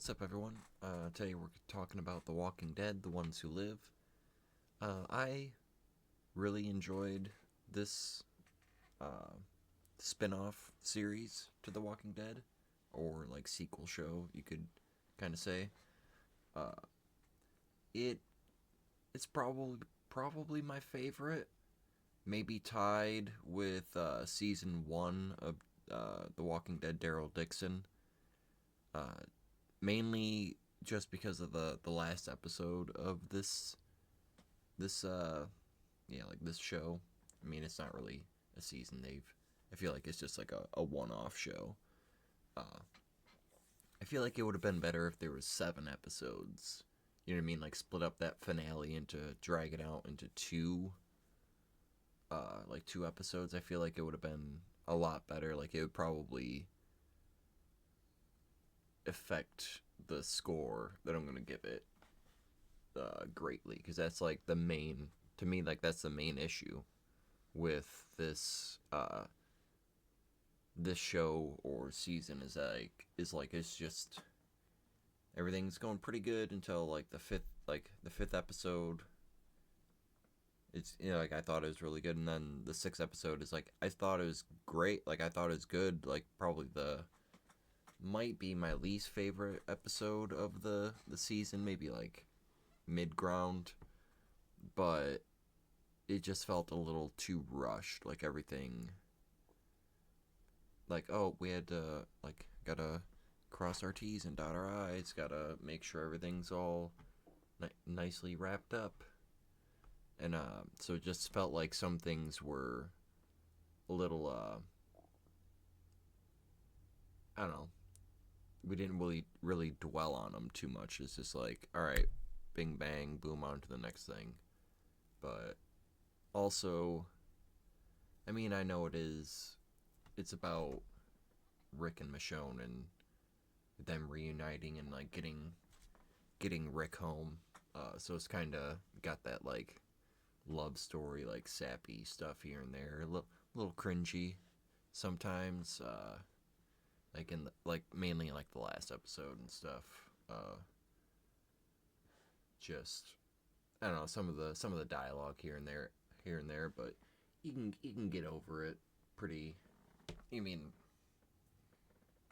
What's up, everyone? Today we're talking about The Walking Dead, The Ones Who Live. I really enjoyed this uh, spin off series to The Walking Dead, or like sequel show, you could kind of say. Uh, it it's probably my favorite, maybe tied with season one of The Walking Dead. Daryl Dixon. Uh, Mainly just because of the last episode of this yeah, like this show. I mean, it's not really a season. I feel like it's just like a one-off show. uh I feel like it would have been better if there was 7 episodes. You know what I mean? Like split up that finale into drag it out into like 2 episodes. I feel like it would have been a lot better. Like it would probably affect the score that I'm gonna give it greatly, because that's like the main, to me, like that's the main issue with this show or season, is like it's just everything's going pretty good until like the fifth episode. It's, like, I thought it was really good, and then the sixth episode is like, I thought it was great, like I thought it was good, like probably the might be my least favorite episode of the season, maybe like mid ground, but it just felt a little too rushed. Like everything, like, oh, we had to, like, gotta cross our T's and dot our I's, gotta make sure everything's all nicely wrapped up. And so it just felt like some things were a little, I don't know, we didn't really dwell on them too much. It's just like, all right, bing bang, boom, on to the next thing. But also, I mean, I know it's about Rick and Michonne and them reuniting and like getting Rick home. So it's kind of got that like love story, like sappy stuff here and there, a little cringy sometimes. Like like mainly like the last episode and stuff. Just, I don't know, some of the dialogue here and there, but you can get over it pretty. I mean,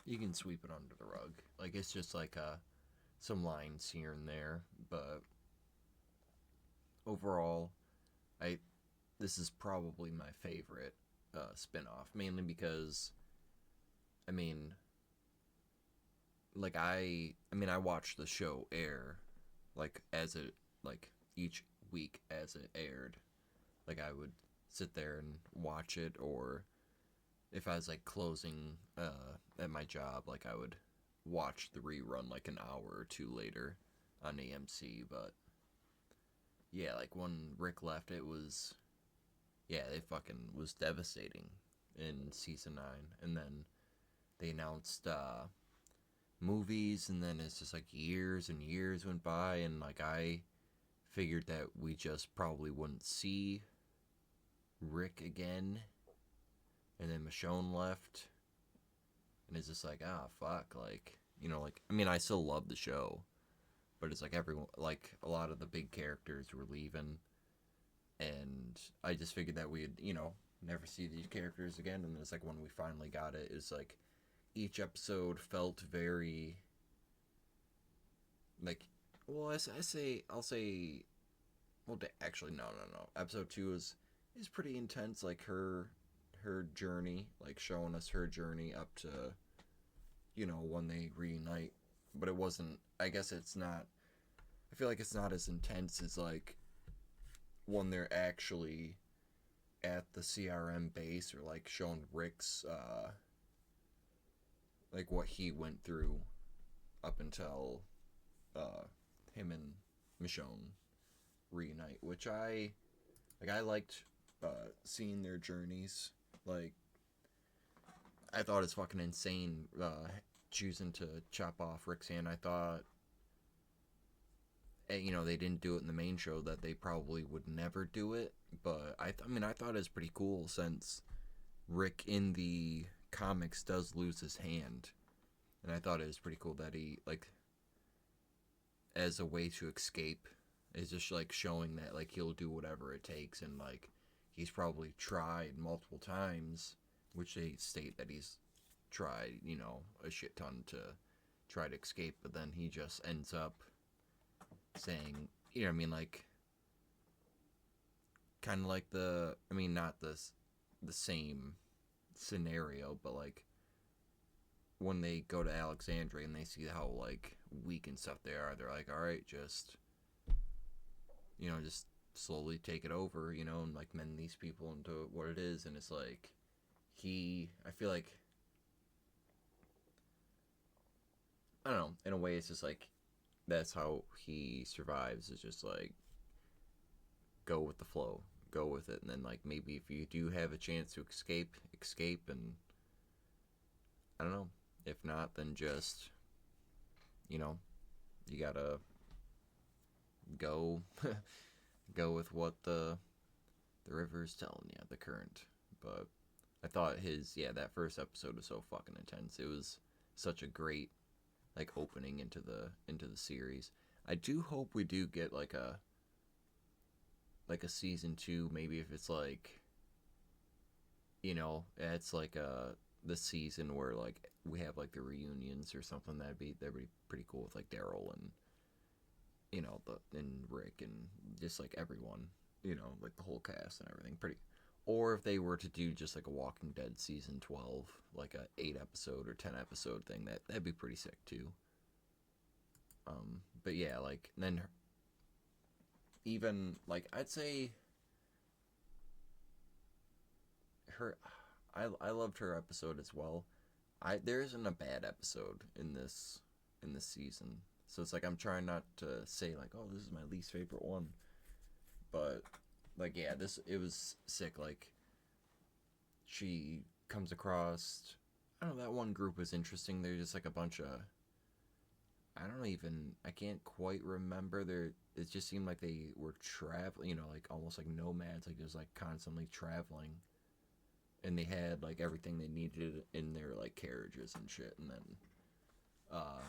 you can sweep it under the rug. Like it's just like some lines here and there, but overall, I this is probably my favorite spin-off, mainly because, I mean, like I watched the show air, like as it like each week as it aired. Like I would sit there and watch it, or if I was like closing at my job, like I would watch the rerun like an hour or two later on AMC. But yeah, like when Rick left, it was, yeah, it fucking was devastating in season 9. And then they announced movies, and then it's just like years and years went by, and like I figured that we just probably wouldn't see Rick again. And then Michonne left, and it's just like, ah, fuck, like, like, I mean, I still love the show, but it's like everyone, like a lot of the big characters were leaving, and I just figured that we'd, never see these characters again. And it's like when we finally got it, it's like each episode felt very like, well, I'll say, well, actually, no. Episode 2 is pretty intense, like her journey, like showing us her journey up to, when they reunite. But it wasn't, I guess it's not, I feel like it's not as intense as like when they're actually at the CRM base, or like showing Rick's like what he went through up until him and Michonne reunite, which I liked seeing their journeys. Like, I thought it's fucking insane choosing to chop off Rick's hand. I thought, they didn't do it in the main show, that they probably would never do it. But I mean, I thought it was pretty cool, since Rick in the comics does lose his hand, and I thought it was pretty cool that he, like, as a way to escape. It's just like showing that like he'll do whatever it takes, and like he's probably tried multiple times, which they state that he's tried, a shit ton to try to escape, but then he just ends up saying, what I mean, like kind of like not the same scenario, but like when they go to Alexandria and they see how like weak and stuff they are, they're like, all right, just slowly take it over, and like mend these people into what it is. And it's like I feel like, I don't know, in a way it's just like that's how he survives, is just like go with the flow, go with it, and then like maybe if you do have a chance to escape, and I don't know, if not, then just you know you gotta go go with what the river's telling you, the current. But I thought that first episode was so fucking intense. It was such a great like opening into the series. I do hope we do get like a season 2, maybe if it's like, it's like the season where like we have like the reunions or something. That'd be pretty cool with like Daryl and and Rick and just like everyone, like the whole cast and everything. Pretty. Or if they were to do just like a Walking Dead season 12, like a 8 episode or 10 episode thing, that'd be pretty sick too. But yeah, like then even like I'd say her, I loved her episode as well. There isn't a bad episode in this season, so it's like I'm trying not to say like, oh, this is my least favorite one, but like yeah, this it was sick. Like she comes across, I don't know, that one group was interesting. They're just like a bunch of, I can't quite remember. It just seemed like they were traveling, like almost like nomads, like just like constantly traveling, and they had like everything they needed in their like carriages and shit. And then uh,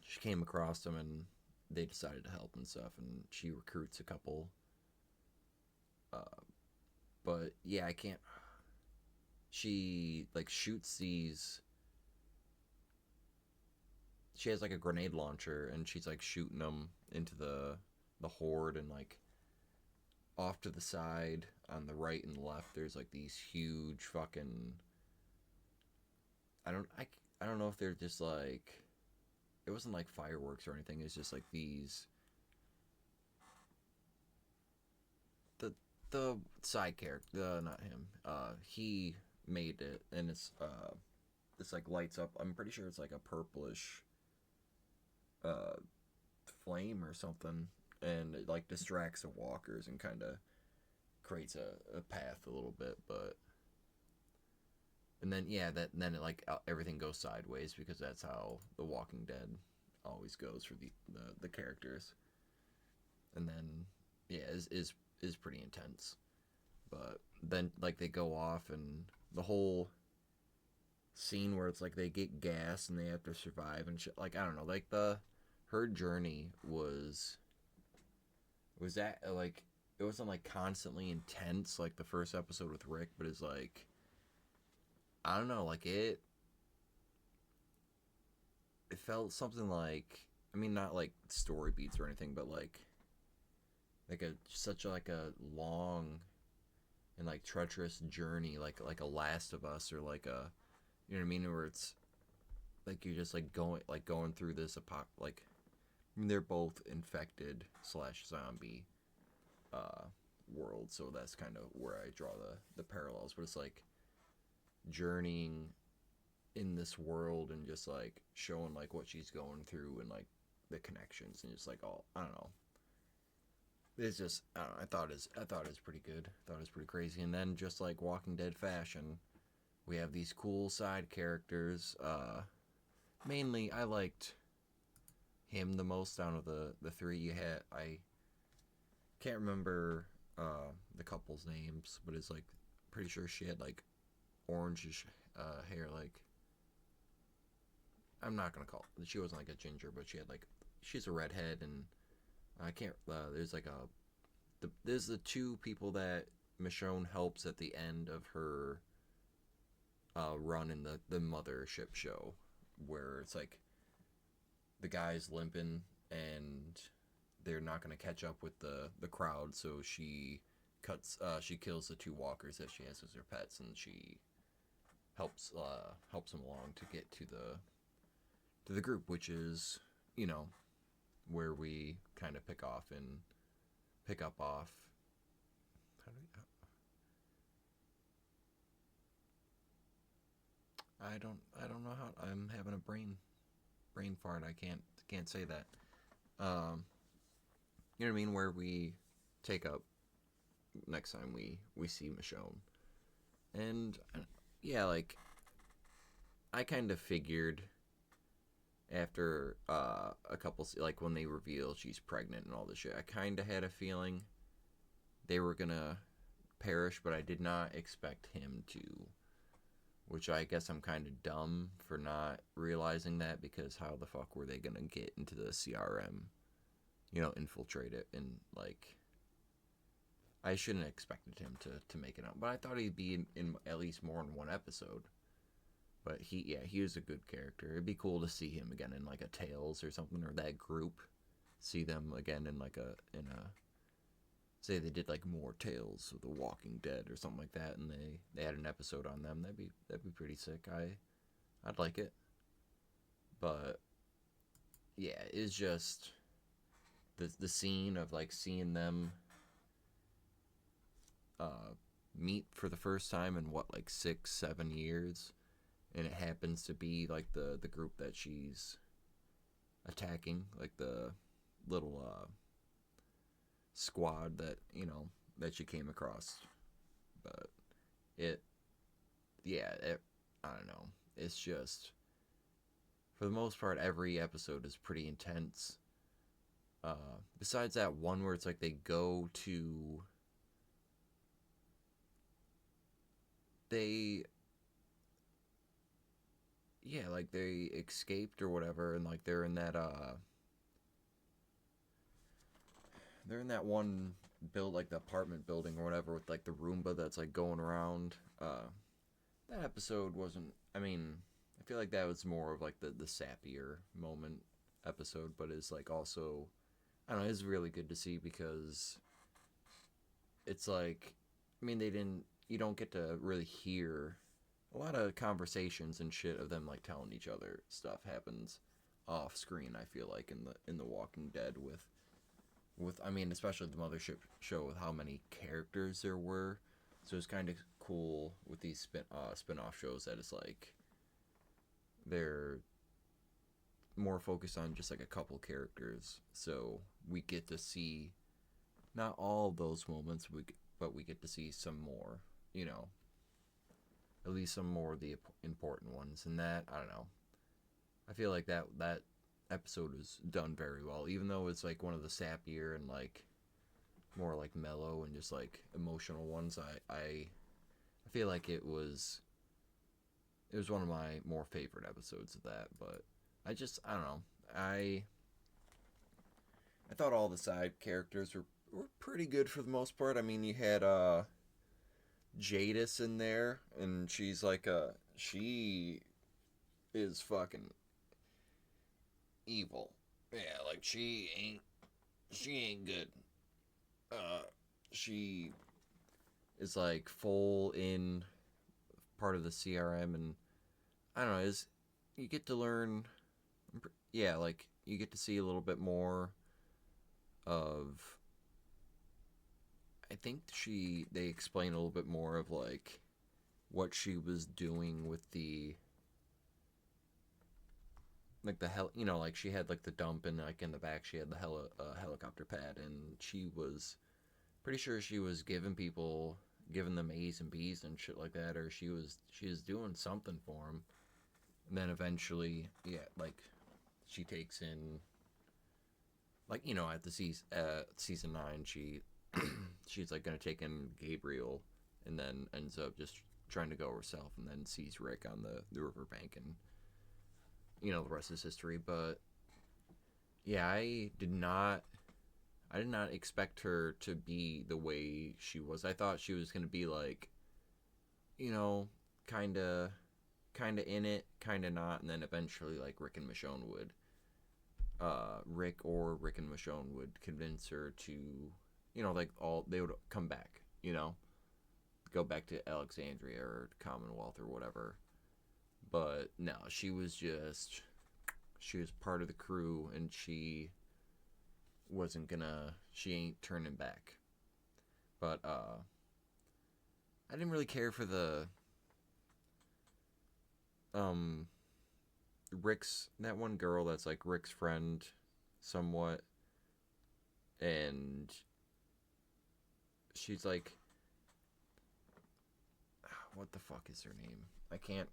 she came across them, and they decided to help and stuff. And she recruits a couple. Uh, but yeah, I can't. She like shoots these. She has like a grenade launcher, and she's like shooting them into the horde, and like off to the side on the right and left, there's like these huge fucking. I don't know if they're just like, it wasn't like fireworks or anything. It's just like these, the the side character, not him. He made it, and it's like lights up. I'm pretty sure it's like a purplish uh flame or something, and it like distracts the walkers and kind of creates a path a little bit. But and then yeah, that then it like everything goes sideways, because that's how The Walking Dead always goes for the characters. And then yeah, is pretty intense. But then like they go off, and the whole scene where it's like they get gas and they have to survive and shit. Like I don't know, like the her journey was that like it wasn't like constantly intense like the first episode with Rick, but it's like I don't know, like it felt something like, not like story beats or anything, but like a such like a long and like treacherous journey, like a Last of Us, or like a, you know what I mean, where it's like you're just like going through this like, they're both infected slash zombie uh world, so that's kind of where I draw the parallels. But it's like journeying in this world and just like showing like what she's going through, and like the connections, and just like all, I don't know. It's just I don't know, I thought it was pretty good. I thought it was pretty crazy. And then just like Walking Dead fashion, we have these cool side characters. Mainly I liked him the most out of the three. You had, I can't remember the couple's names, but it's like pretty sure she had like orangish hair. Like, I'm not gonna call it, she wasn't like a ginger, but she had like she's a redhead, and I can't. There's like there's the two people that Michonne helps at the end of her run in the mothership show, where it's like the guy's limping and they're not going to catch up with the crowd, so she kills the two walkers that she has as her pets, and she helps him along to get to the group, which is, you know, where we kind of pick up off. How do we, I don't know how. I'm having a brain fart. I can't say that. You know what I mean? Where we take up next time we see Michonne, and yeah, like I kind of figured after a couple, like when they reveal she's pregnant and all this shit, I kind of had a feeling they were gonna perish, but I did not expect him to. Which I guess I'm kind of dumb for not realizing that, because how the fuck were they gonna get into the CRM, infiltrate it, and like I shouldn't have expected him to make it out, but I thought he'd be in at least more than one episode. But he was a good character. It'd be cool to see him again in like a Tales or something, or that group. See them again in like a say they did like more Tales of the Walking Dead or something like that, and they had an episode on them. That'd be pretty sick. I'd like it. But yeah, it's just the scene of like seeing them meet for the first time in what, like 6-7 years, and it happens to be like the group that she's attacking, like the little squad that that she came across. But it yeah it, I don't know, it's just, for the most part, every episode is pretty intense, besides that one where it's like they go to they yeah, like they escaped or whatever, and like they're in that one build, like the apartment building or whatever, with like the Roomba that's like going around. That episode wasn't, I mean, I feel like that was more of like the sappier moment episode, but it's like also, I don't know, it's really good to see, because it's like, I mean, you don't get to really hear a lot of conversations and shit of them like telling each other stuff happens off screen. I feel like in the Walking Dead, with I mean, especially the mothership show, with how many characters there were. So it's kind of cool with these spin-off shows that it's like they're more focused on just like a couple characters, so we get to see not all of those moments, but we get to see some more, you know, at least some more of the important ones. And that, I don't know, I feel like that episode was done very well, even though it's like one of the sappier and like more like mellow and just like emotional ones. I feel like it was one of my more favorite episodes of that. But I don't know, I thought all the side characters were pretty good for the most part. I mean, you had Jadis in there, and she's like she is fucking evil. Yeah, like she ain't good. Uh, she is like full in part of the CRM, and I don't know. Is you get to learn, yeah, like you get to see a little bit more of. I think they explain a little bit more of like what she was doing with the like the hell, like she had like the dump, and like in the back she had the helicopter pad, and she was pretty sure she was giving them A's and B's and shit like that, or she was doing something for them. And then eventually, yeah, like she takes in, like, at the season 9, she's like gonna take in Gabriel, and then ends up just trying to go herself, and then sees Rick on the riverbank, and the rest is history. But Yeah, I did not expect her to be the way she was. I thought she was gonna be like, you know, kinda kinda in it, kinda not, and then eventually like Rick or Rick and Michonne would convince her to, like all they would come back, go back to Alexandria or Commonwealth or whatever. But no, she was part of the crew, and she ain't turning back. But I didn't really care for the um Rick's that one girl that's like Rick's friend somewhat, and she's like, what the fuck is her name? I can't.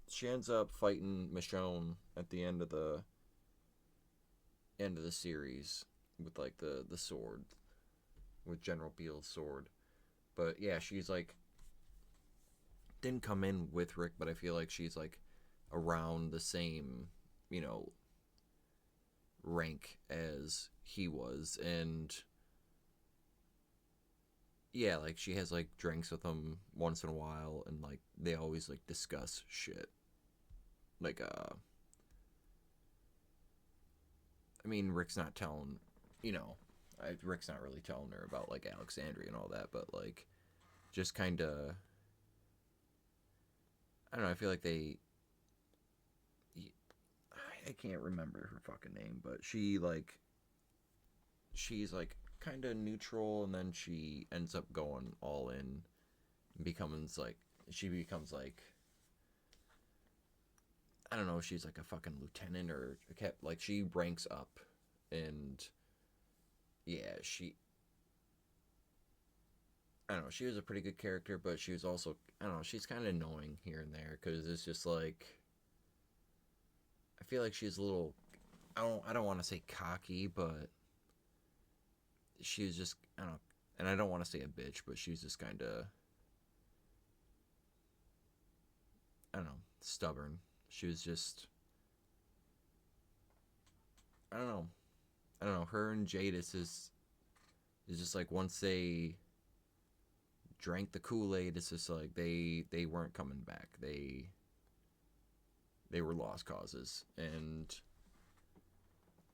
She ends up fighting Michonne at the end of the series with like the sword, with General Beale's sword. But yeah, she's like didn't come in with Rick, but I feel like she's like around the same, you know, rank as he was, and yeah, like she has like drinks with him once in a while, and like they always like discuss shit. Like I mean, Rick's not telling, you know, Rick's not really telling her about like Alexandria and all that, but like just kind of, I don't know. I feel like I can't remember her fucking name, but she's like kind of neutral, and then she ends up going all in, and she becomes like, I don't know, she's like a fucking lieutenant or kept like she ranks up, and yeah, I don't know, she was a pretty good character, but she was also, I don't know, she's kind of annoying here and there because it's just like I feel like she's a little, I don't want to say cocky, but she's just, I don't know, and I don't want to say a bitch, but she's just kind of, I don't know, stubborn. She was just, I don't know, I don't know. Her and Jadis is just like once they drank the Kool Aid, it's just like they weren't coming back. They were lost causes, and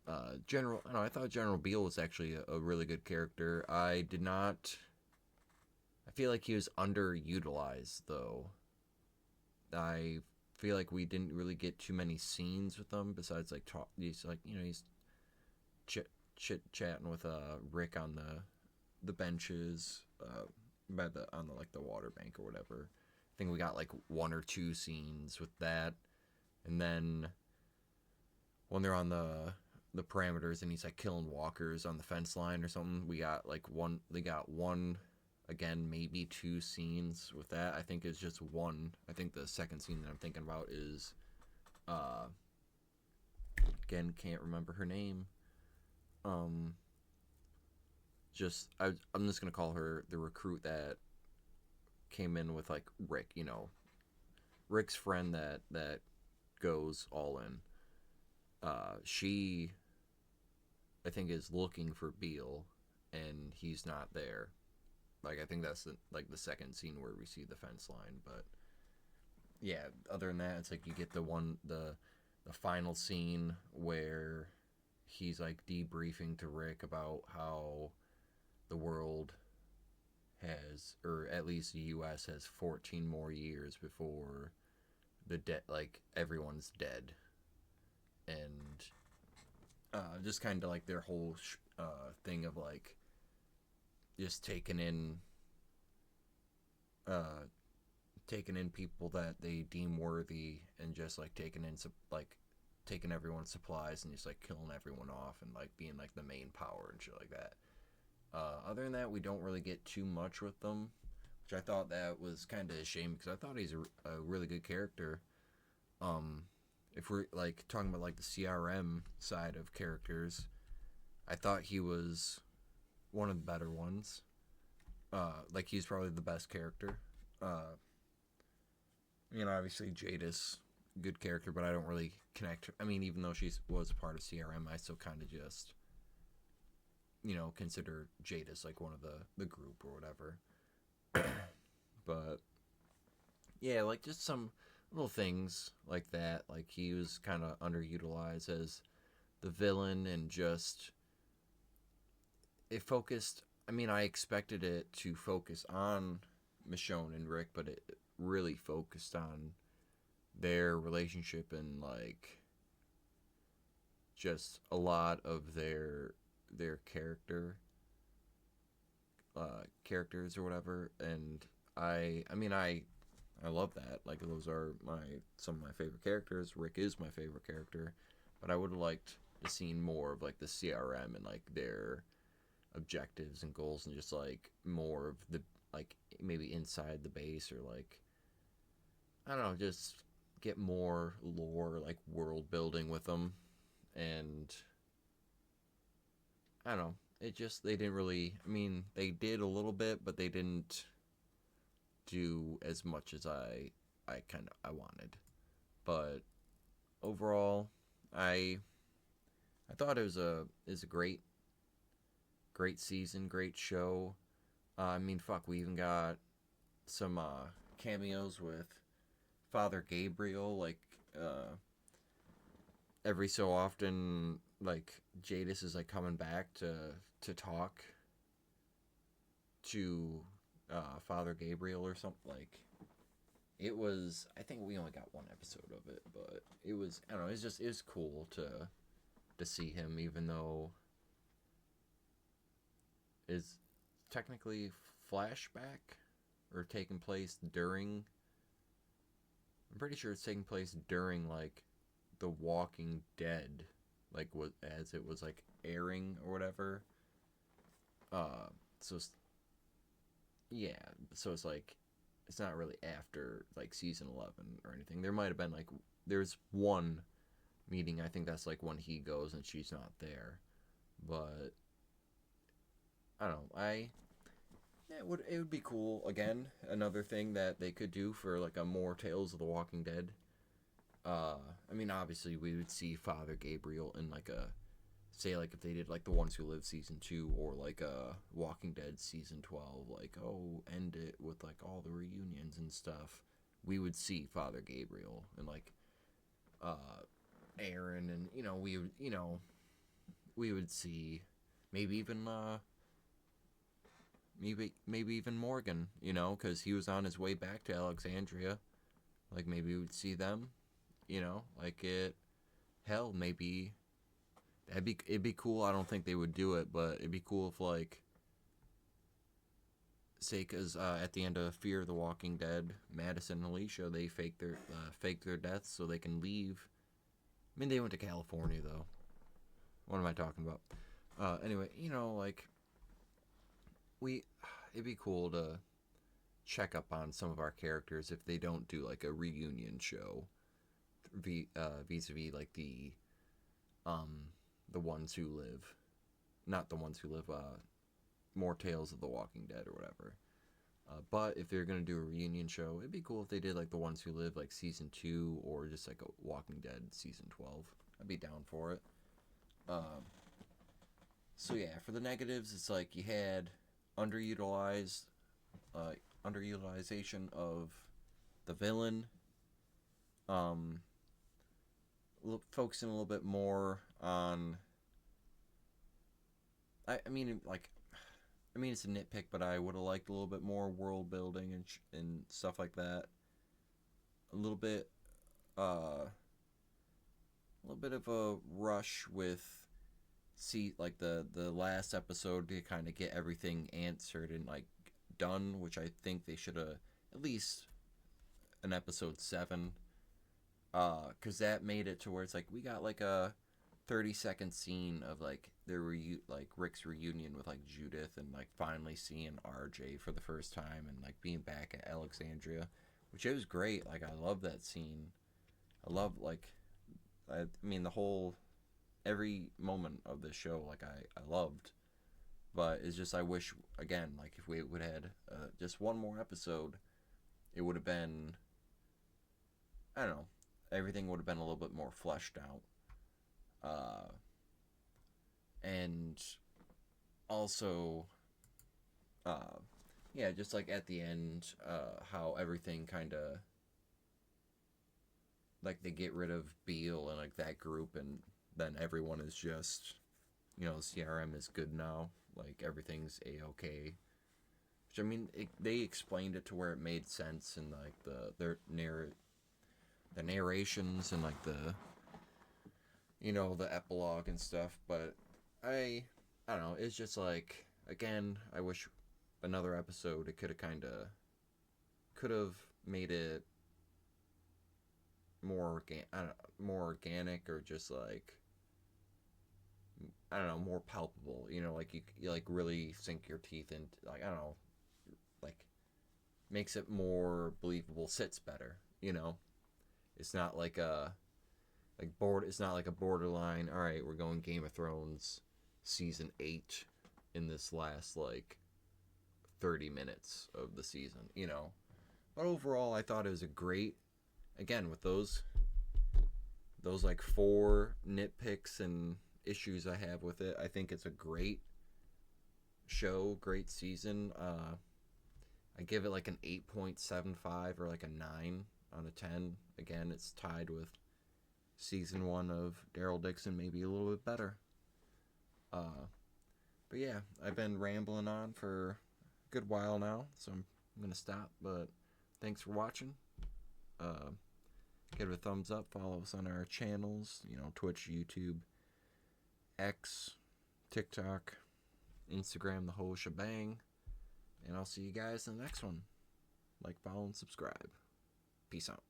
I don't know, I thought General Beale was actually a really good character. I did not. I feel like he was underutilized though. I feel like we didn't really get too many scenes with him besides like talk. He's like, he's chit chit chatting with Rick on the benches by the on the like the water bank or whatever. I think we got like one or two scenes with that, and then when they're on the parameters and he's like killing walkers on the fence line or something, we got like one. They got one, again, maybe two scenes with that. I think it's just one. I think the second scene that I'm thinking about is uh again, can't remember her name. Um, I'm just gonna call her the recruit that came in with like Rick. Rick's friend that goes all in. She I think is looking for Beale, and he's not there. Like I think that's the second scene where we see the fence line. But yeah, other than that, it's like you get the final scene where he's like debriefing to Rick about how the world has, or at least the U.S. has 14 more years before like everyone's dead, and just kind of like their whole thing of like just uh, taking in people that they deem worthy, and just like taking everyone's supplies and just like killing everyone off, and like being like the main power and shit like that. Other than that, we don't really get too much with them, which I thought that was kind of a shame because I thought he's a really good character. Um, if we're like talking about like the CRM side of characters, I thought he was one of the better ones. Like he's probably the best character. Obviously Jadis. good character, but I don't really connect. I mean, even though she was a part of CRM, I still kind of just, consider Jade as like one of the group or whatever. But yeah, like just some little things like that. Like he was kind of underutilized as the villain, and just it focused. I mean, I expected it to focus on Michonne and Rick, but it really focused on their relationship, and like just a lot of their characters or whatever. And I mean, I love that. Like those are some of my favorite characters. Rick is my favorite character, but I would have liked to seen more of like the CRM and like their objectives and goals, and just like more of the, like, maybe inside the base, or like, I don't know, just get more lore, like world building with them. And I don't know, it just, they didn't really, I mean, they did a little bit, but they didn't do as much as I wanted. But overall, I I thought it was a great season, great show. I mean, fuck, we even got some cameos with Father Gabriel, like every so often, like Jadis is like coming back to talk to Father Gabriel or something. Like, it was, I think we only got one episode of it, but it was, I don't know, it was cool to see him, even though is technically flashback, or taking place during, I'm pretty sure it's taking place during like The Walking Dead, like what, as it was like airing or whatever. Uh, so it's, yeah, so it's like, it's not really after like season 11 or anything. There might have been like, there's one meeting, I think that's like when he goes and she's not there. But I don't know. Yeah, it would be cool, again, another thing that they could do for like a more Tales of the Walking Dead. I mean, obviously we would see Father Gabriel in like a, say, like if they did like The Ones Who Live season 2, or like Walking Dead season 12, like, oh, end it with like all the reunions and stuff. We would see Father Gabriel and like uh Aaron, and we would see maybe even maybe even Morgan, because he was on his way back to Alexandria. Like maybe we'd see them, like it. Hell, maybe it'd be cool. I don't think they would do it, but it'd be cool if, like, say, cause at the end of Fear the Walking Dead, Madison and Alicia, they fake their deaths so they can leave. I mean, they went to California though. What am I talking about? Anyway, like, we it'd be cool to check up on some of our characters if they don't do like a reunion show, vis-a-vis like um the ones who live, not the ones who live, more Tales of the Walking Dead or whatever. But if they're gonna do a reunion show, it'd be cool if they did like the ones who live, like season 2, or just like a Walking Dead season 12. I'd be down for it. Um, so yeah, for the negatives, it's like you had underutilized, uh, underutilization of the villain. Um, Focusing a little bit more on. I mean, like, I mean, it's a nitpick, but I would have liked a little bit more world building and stuff like that. A little bit, a little bit of a rush with, see, like the last episode to kind of get everything answered and like done, which I think they should have at least an episode 7, because that made it to where it's like we got like a 30-second scene of like like Rick's reunion with like Judith, and like finally seeing RJ for the first time, and like being back at Alexandria, which, it was great. Like, I love that scene. I love, like, I mean, the whole, every moment of this show, like, I loved. But it's just, I wish, again, like, if we would have had just one more episode, it would have been, I don't know, everything would have been a little bit more fleshed out. And also, uh, yeah, just like at the end, how everything kind of like they get rid of Beale and like that group, and then everyone is just, the CRM is good now. Like everything's a okay. Which I mean, they explained it to where it made sense, and like the narrations and like the epilogue and stuff. But I don't know. It's just like, again, I wish another episode. It could have made it more organic, or just like, I don't know, more palpable. Like you like really sink your teeth into, like, I don't know, like makes it more believable. Sits better. It's not like a It's not like a borderline. All right, we're going Game of Thrones season 8 in this last like 30 minutes of the season. But overall, I thought it was a great. Again, with those like 4 nitpicks and issues I have with it, I think it's a great show, great season. I give it like an 8.75 or like a 9 on a 10. Again, it's tied with season 1 of Daryl Dixon, maybe a little bit better. But yeah, I've been rambling on for a good while now, so I'm going to stop. But thanks for watching. Uh, give it a thumbs up. Follow us on our channels, Twitch, YouTube, X, TikTok, Instagram, the whole shebang. And I'll see you guys in the next one. Like, follow, and subscribe. Peace out.